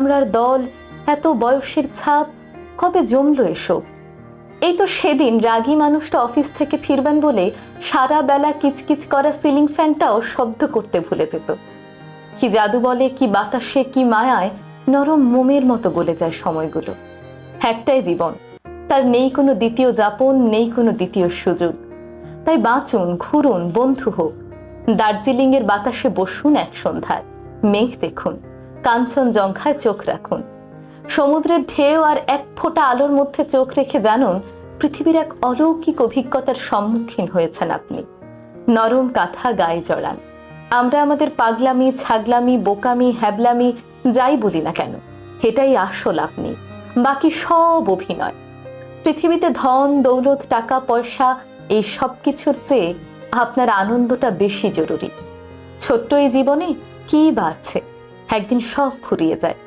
কামরার দল, এত বয়সের ছাপ, কবে জমলো এসব? এই তো সেদিন রাগী মানুষটা অফিস থেকে ফিরবেন বলে সারা বেলা কিচকিচ করা সিলিং ফ্যানটাও শব্দ করতে ভুলে যেত। কি জাদু বলে, কি বাতাসে, কি মায়ায় নরম মোমের মতো গলে যায় সময়গুলো। একটাই জীবন, তার নেই কোনো দ্বিতীয় যাপন, নেই কোনো দ্বিতীয় সুযোগ। তাই বাঁচুন, ঘুরুন, বন্ধু হোক। দার্জিলিং এর বাতাসে বসুন এক সন্ধ্যায়, মেঘ দেখুন, কাঞ্চনজঙ্ঘায় চোখ রাখুন। সমুদ্রের ঢেউ আর এক ফোঁটা আলোর মধ্যে চোখ রেখে জানুন পৃথিবীর এক অলৌকিক অভিজ্ঞতার সম্মুখীন হয়েছেন আপনি। নরম কাঁথা গায়ে জড়ান। আমরা আমাদের পাগলামি, ছাগলামি, বোকামি, হ্যাবলামি যাই বলি না কেন, এটাই আসল আপনি, বাকি সব অভিনয়। পৃথিবীতে ধন, দৌলত, টাকা পয়সা এই সব কিছুর চেয়ে আপনার আনন্দটা বেশি জরুরি। ছোট্ট এই জীবনে কি বা আছে, একদিন সব ফুরিয়ে যায়।